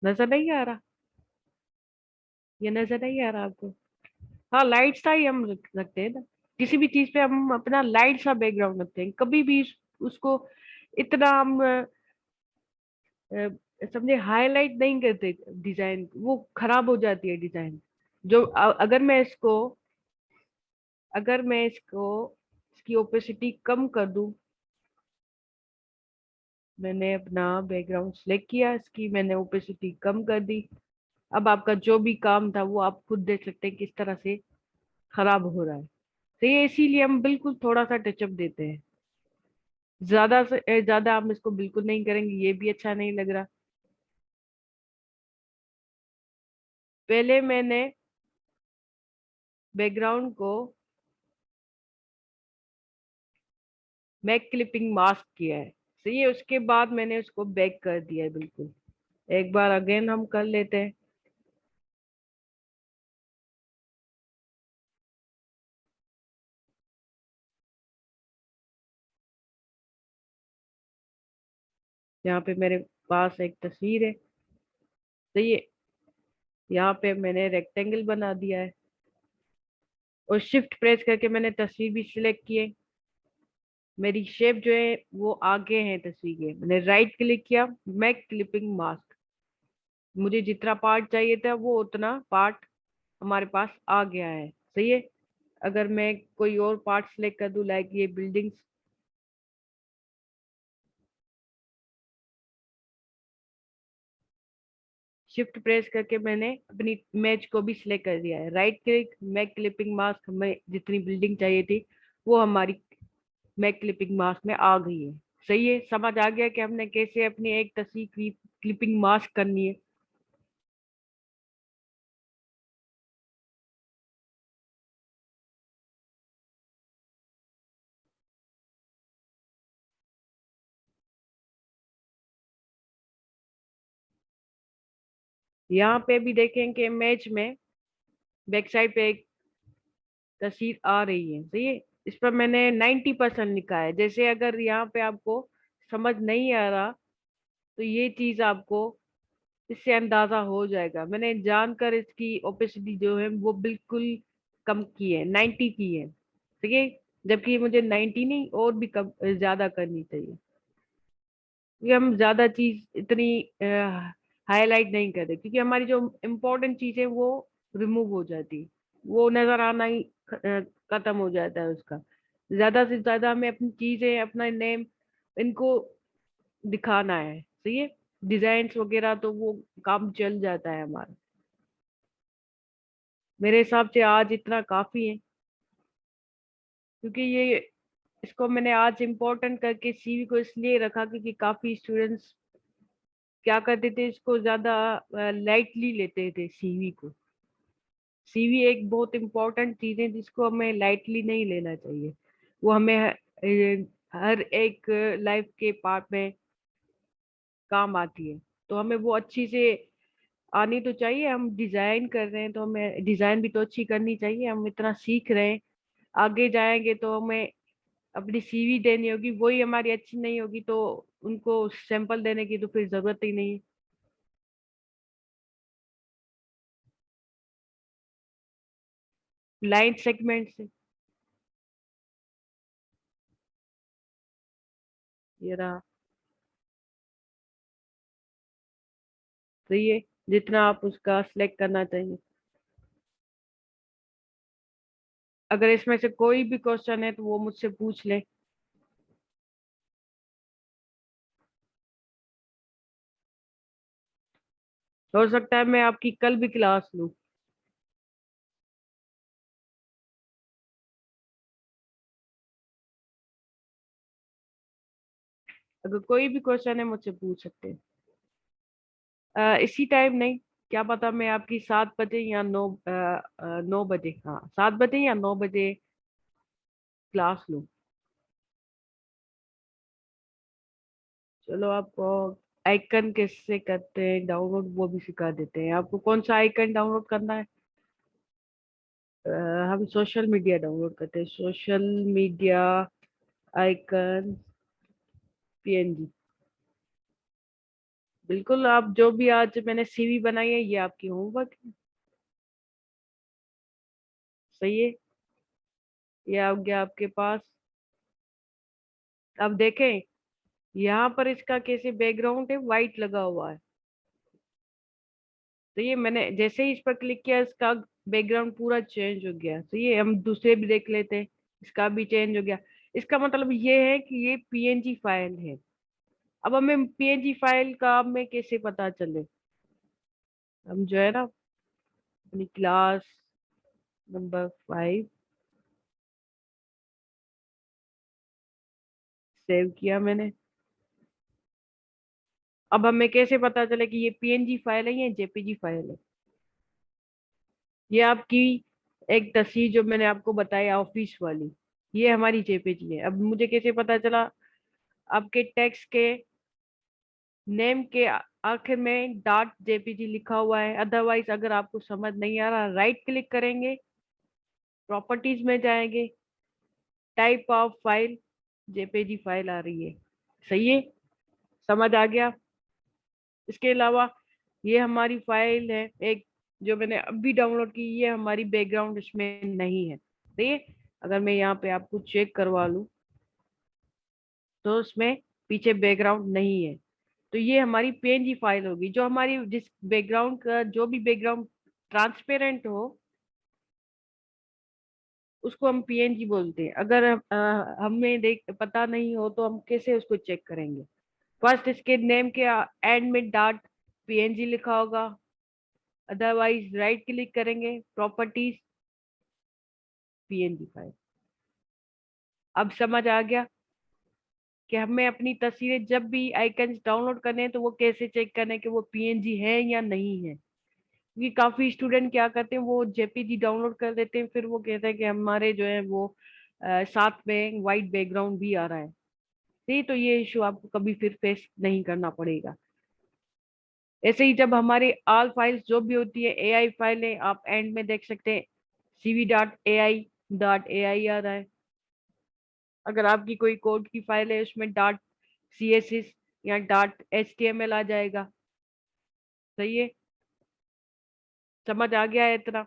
नजर नहीं आ रहा? ये नजर नहीं आ रहा आपको? हाँ, लाइट सा ही हम रखते हैं ना। किसी भी चीज पे हम अपना लाइट सा बैकग्राउंड रखते हैं, कभी भी उसको इतना हम समझे हाईलाइट नहीं करते। डिजाइन वो खराब हो जाती है डिजाइन। जो अगर मैं इसको इसकी ओपेसिटी कम कर दूं। मैंने अपना बैकग्राउंड सेलेक्ट किया, इसकी मैंने ओपेसिटी कम कर दी। अब आपका जो भी काम था वो आप खुद देख सकते हैं किस तरह से खराब हो रहा है। तो ये इसीलिए हम बिल्कुल थोड़ा सा टचअप देते हैं। ज्यादा से ज्यादा हम इसको बिल्कुल नहीं करेंगे, ये भी अच्छा नहीं लग रहा। पहले मैंने बैकग्राउंड को बैक क्लिपिंग मास्क किया है। सही है, उसके बाद मैंने उसको बैक कर दिया है बिल्कुल। एक बार अगेन हम कर लेते हैं। यहाँ पे मेरे पास एक तस्वीर है। सही है, यहाँ पे मैंने रेक्टेंगल बना दिया है, और शिफ्ट प्रेस करके मैंने तस्वीर भी सिलेक्ट की है। मेरी शेप जो है वो आगे है तस्वीर के। मैंने राइट क्लिक किया, मैक क्लिपिंग मास्क। मुझे जितना पार्ट चाहिए था वो उतना पार्ट हमारे पास आ गया है। सही है। अगर मैं कोई और पार्ट सिलेक्ट कर दूं, लाइक ये बिल्डिंग्स, शिफ्ट प्रेस करके मैंने अपनी इमेज को भी सिलेक्ट कर दिया है। Right click, make clipping mask, हमें जितनी बिल्डिंग चाहिए थी वो हमारी मैक क्लिपिंग मास्क में आ गई है। सही है, समझ आ गया कि हमने कैसे अपनी एक तस्वीर की क्लिपिंग मास्क करनी है। यहाँ पे भी देखें कि इमेज में बैक साइड पे एक तस्वीर आ रही है। सही है, इस पर मैंने 90% लिखा है। जैसे अगर यहाँ पे आपको समझ नहीं आ रहा तो ये चीज आपको इससे अंदाजा हो जाएगा। मैंने जानकर इसकी ओपेसिटी जो है वो बिल्कुल कम की है, 90 की है। ठीक है, जबकि मुझे 90 नहीं और भी कम ज्यादा करनी चाहिए। क्योंकि हम ज्यादा चीज इतनी हाईलाइट नहीं करते, क्योंकि हमारी जो इम्पोर्टेंट चीज है वो रिमूव हो जाती है। वो नजर आना ही खत्म हो जाता है उसका। ज्यादा से ज्यादा हमें अपनी चीजें, अपना नेम, इनको दिखाना है। सही है, डिजाइन वगैरह तो वो काम चल जाता है हमारा। मेरे हिसाब से आज इतना काफी है, क्योंकि ये इसको मैंने आज इम्पोर्टेंट करके सीवी को इसलिए रखा क्योंकि काफी स्टूडेंट्स क्या करते थे, इसको ज्यादा लाइटली लेते थे सीवी को। सीवी एक बहुत इम्पोर्टेंट चीज है जिसको हमें लाइटली नहीं लेना चाहिए। वो हमें हर एक लाइफ के पार्ट में काम आती है। तो हमें वो अच्छी से आनी तो चाहिए। हम डिजाइन कर रहे हैं तो हमें डिजाइन भी तो अच्छी करनी चाहिए। हम इतना सीख रहे हैं, आगे जाएंगे तो हमें अपनी सीवी देनी होगी, वही हमारी अच्छी नहीं होगी तो उनको सैंपल देने की तो फिर जरूरत ही नहीं है। लाइन सेगमेंट से ये रहा। तो ये जितना आप उसका सिलेक्ट करना चाहिए। अगर इसमें से कोई भी क्वेश्चन है तो वो मुझसे पूछ ले। हो सकता है मैं आपकी कल भी क्लास लूँ। अगर कोई भी क्वेश्चन है मुझसे पूछ सकते हैं। इसी टाइम नहीं, क्या पता मैं आपकी 7 बजे या 9 बजे, हाँ 7 बजे या 9 बजे क्लास लूँ। चलो आपको आइकन कैसे करते हैं डाउनलोड वो भी सिखा देते हैं। आपको कौन सा आइकन डाउनलोड करना है? अ, हम सोशल मीडिया डाउनलोड करते हैं, सोशल मीडिया आइकन पीएनजी। बिल्कुल, आप जो भी आज मैंने सीवी बनाई है ये आपकी होमवर्क है। सही है, ये आ गया आपके पास। अब देखें यहाँ पर इसका कैसे बैकग्राउंड है, वाइट लगा हुआ है। तो ये मैंने जैसे ही इस पर क्लिक किया इसका बैकग्राउंड पूरा चेंज हो गया। तो ये हम दूसरे भी देख लेते हैं, इसका भी चेंज हो गया। इसका मतलब ये है कि ये पीएनजी फाइल है। अब हमें पीएनजी फाइल का हमें कैसे पता चले? हम जो है ना अपनी क्लास नंबर 5 सेव किया मैंने। अब हमें कैसे पता चले कि ये पीएनजी फाइल है या जेपीजी फाइल है? ये आपकी एक तस्वीर जो मैंने आपको बताया ऑफिस वाली, ये हमारी जेपीजी है। अब मुझे कैसे पता चला? आपके टेक्स्ट के नेम के आखिर में डॉट जेपीजी लिखा हुआ है। अदरवाइज अगर आपको समझ नहीं आ रहा, राइट क्लिक करेंगे, प्रॉपर्टीज में जाएंगे, type of file, JPG file आ रही है। सही है, समझ आ गया? इसके अलावा ये हमारी फाइल है एक जो मैंने अभी डाउनलोड की, ये हमारी बैकग्राउंड इसमें नहीं है। सही है। अगर मैं यहाँ पे आपको चेक करवा लूँ तो उसमें पीछे बैकग्राउंड नहीं है। तो ये हमारी पीएनजी फाइल होगी। जो हमारी जिस बैकग्राउंड का जो भी बैकग्राउंड ट्रांसपेरेंट हो उसको हम पीएनजी बोलते हैं। अगर हमें देख पता नहीं हो तो हम कैसे उसको चेक करेंगे? फर्स्ट इसके नेम के एंड में डॉट पीएनजी लिखा होगा। अदरवाइज राइट क्लिक करेंगे, प्रॉपर्टीज, पीएनजी फाइल। अब समझ आ गया कि हमें अपनी तस्वीरें जब भी आइकन्स डाउनलोड करने हैं तो वो कैसे चेक करने कि वो पीएनजी है या नहीं है। क्योंकि काफी स्टूडेंट क्या करते हैं, वो जेपीजी डाउनलोड कर देते हैं, फिर वो कहते हैं कि हमारे जो है वो साथ में वाइट बैकग्राउंड भी आ रहा है। तो ये इशू आपको कभी फिर फेस नहीं करना पड़ेगा। ऐसे ही जब हमारे ऑल फाइल्स जो भी होती है एआई फाइलें, आप एंड में देख सकते हैं cv.ai.ai आ रहा है। अगर आपकी कोई कोड की फाइल है उसमें डॉट सीएसएस या डॉट एचटीएमएल आ जाएगा। सही है, समझ आ गया है इतना?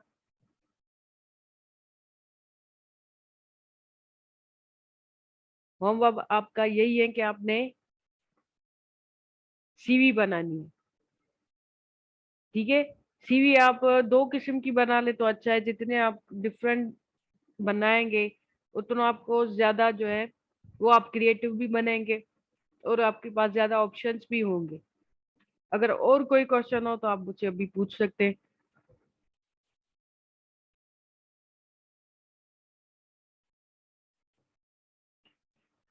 होमवर्क आपका यही है कि आपने सीवी बनानी है। ठीक है, सीवी आप 2 किस्म की बना ले तो अच्छा है। जितने आप डिफरेंट बनाएंगे उतना आपको ज्यादा जो है वो आप क्रिएटिव भी बनेंगे और आपके पास ज्यादा ऑप्शंस भी होंगे। अगर और कोई क्वेश्चन हो तो आप मुझसे अभी पूछ सकते हैं।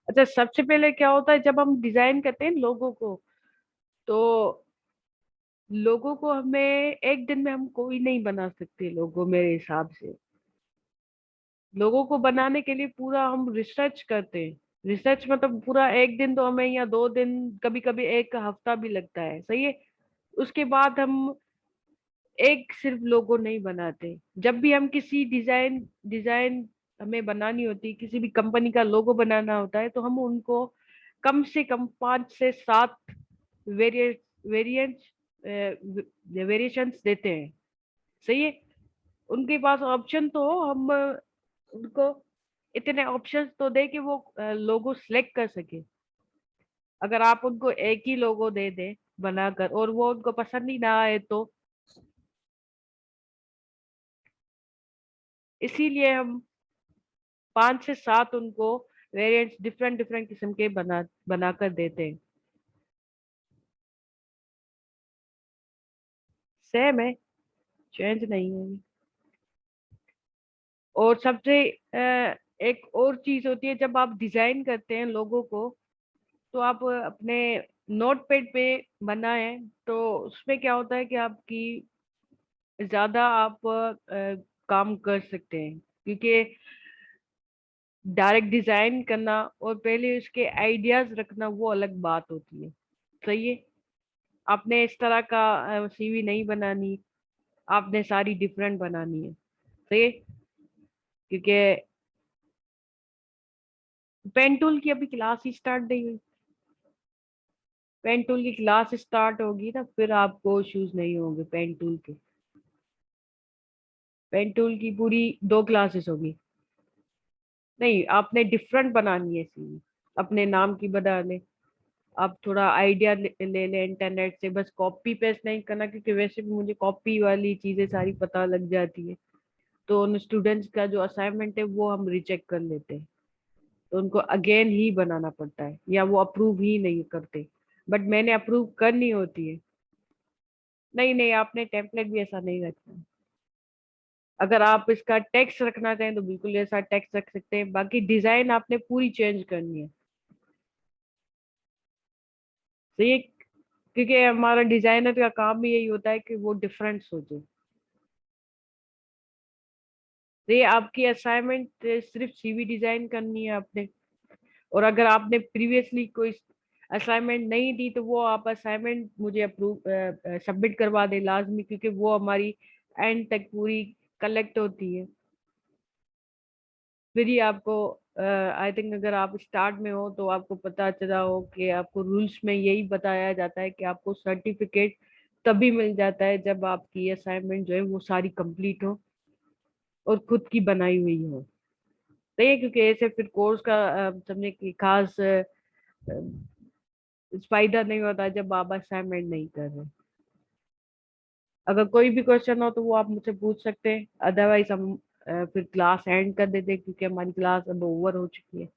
अच्छा, सबसे पहले क्या होता है जब हम डिजाइन करते हैं लोगों को, तो लोगों को हमें एक दिन में हम कोई नहीं बना सकते लोगो मेरे हिसाब से। लोगों को बनाने के लिए पूरा हम रिसर्च करते हैं। रिसर्च मतलब पूरा एक दिन तो हमें, या 2 दिन, कभी कभी एक हफ्ता भी लगता है, सही है। उसके बाद हम एक सिर्फ लोगो नहीं बनाते। जब भी हम किसी डिजाइन डिजाइन हमें बनानी होती, किसी भी कंपनी का लोगो बनाना होता है, तो हम उनको कम से कम 5 से 7 वेरिएंट वेरिएंट्स वेरिएशंस देते हैं, सही है। उनके पास ऑप्शन तो हो, हम उनको इतने ऑप्शंस तो दे कि वो लोगो सिलेक्ट कर सके। अगर आप उनको एक ही लोगो दे दे बनाकर और वो उनको पसंद ही ना आए तो, इसीलिए हम 5 से 7 उनको वेरिएंट्स डिफरेंट डिफरेंट किस्म के बनाकर देते हैं। सेम है, चेंज नहीं है। और सबसे एक और चीज होती है, जब आप डिजाइन करते हैं लोगों को, तो आप अपने नोट पैड पे बनाएं, तो उसमें क्या होता है कि आपकी ज्यादा आप काम कर सकते हैं, क्योंकि डायरेक्ट डिजाइन करना और पहले उसके आइडियाज रखना वो अलग बात होती है, सही है। आपने इस तरह का सीवी नहीं बनानी, आपने सारी डिफरेंट बनानी है, सही है। क्योंकि पेन टूल की अभी क्लास ही स्टार्ट नहीं हुई। पेन टूल की क्लास स्टार्ट होगी ना, फिर आपको इश्यूज नहीं होंगे पेन टूल के। पेन टूल की पूरी 2 क्लासेस होगी। नहीं, आपने डिफरेंट बनानी है सीवी, अपने नाम की बना ले। आप थोड़ा आइडिया ले ले इंटरनेट से, बस कॉपी पेस्ट नहीं करना, क्योंकि वैसे भी मुझे कॉपी वाली चीजें सारी पता लग जाती है। तो उन स्टूडेंट्स का जो असाइनमेंट है वो हम रिजेक्ट कर लेते हैं, तो उनको अगेन ही बनाना पड़ता है, या वो अप्रूव ही नहीं करते। बट मैंने अप्रूव करनी होती है। नहीं नहीं, आपने टेम्पलेट भी ऐसा नहीं रखना। अगर आप इसका टेक्स्ट रखना चाहें तो बिल्कुल ऐसा टेक्स्ट रख सकते हैं, बाकी डिजाइन आपने पूरी चेंज करनी है, तो ये, क्योंकि हमारा डिजाइनर का काम भी यही होता है कि वो डिफरेंट सोचे। तो ये आपकी असाइनमेंट सिर्फ सीवी डिजाइन करनी है आपने। और अगर आपने प्रीवियसली कोई असाइनमेंट नहीं दी, तो वो आप असाइनमेंट मुझे अप्रूव सबमिट करवा दे लाजमी, क्योंकि वो हमारी एंड तक पूरी कलेक्ट होती है। फिर ही आपको, आई थिंक अगर आप स्टार्ट में हो तो आपको पता चला हो कि आपको रूल्स में यही बताया जाता है कि आपको सर्टिफिकेट तभी मिल जाता है जब आपकी असाइनमेंट जो है वो सारी कंप्लीट हो और खुद की बनाई हुई हो। सही है, क्योंकि ऐसे फिर कोर्स का समझे कि खास फायदा नहीं होता जब आप असाइनमेंट नहीं कर रहे। अगर कोई भी क्वेश्चन हो तो वो आप मुझसे पूछ सकते हैं, अदरवाइज हम फिर क्लास एंड कर देते हैं, क्योंकि हमारी क्लास अब ओवर हो चुकी है।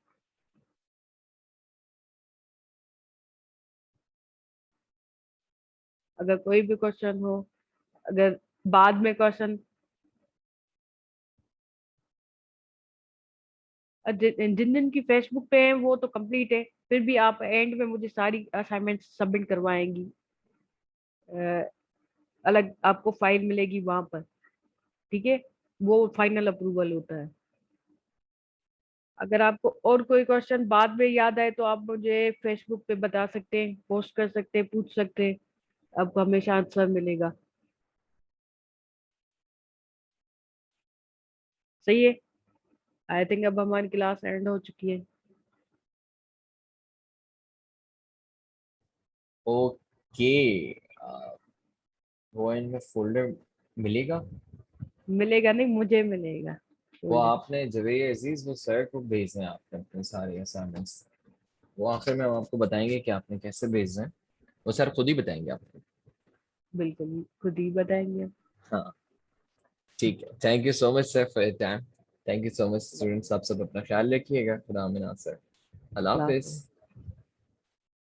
अगर कोई भी क्वेश्चन हो, अगर बाद में क्वेश्चन, जिन जिन दिन की फेसबुक पे है वो तो कंप्लीट है, फिर भी आप एंड में मुझे सारी असाइनमेंट सबमिट करवाएंगी। अ, अलग आपको फाइल मिलेगी वहां पर, ठीक है। वो फाइनल अप्रूवल होता है। अगर आपको और कोई क्वेश्चन बाद में याद आए तो आप मुझे फेसबुक पे बता सकते हैं, पोस्ट कर सकते हैं, पूछ सकते हैं। आपको हमेशा आंसर मिलेगा, सही है। आई थिंक अब हमारी क्लास एंड हो चुकी है। ओके। वो इनमें फोल्डर मिलेगा? मिलेगा नहीं, मुझे मिलेगा वो folder। आपने जवेद अजीज वो सर को भेजने हैं आपने अपने सारे असाइनमेंट्स। वो आखिर में हम आपको बताएंगे कि आपने कैसे भेजना है। वो सर खुद ही बताएंगे आपको। बिल्कुल खुद ही बताएंगे। हाँ, ठीक है। Thank you so much sir for your time. Thank you so much students, आप सब अपना ख्याल रखिएगा। खुदा हाफिज़ सर। अल्लाह क्लास हाफिज़।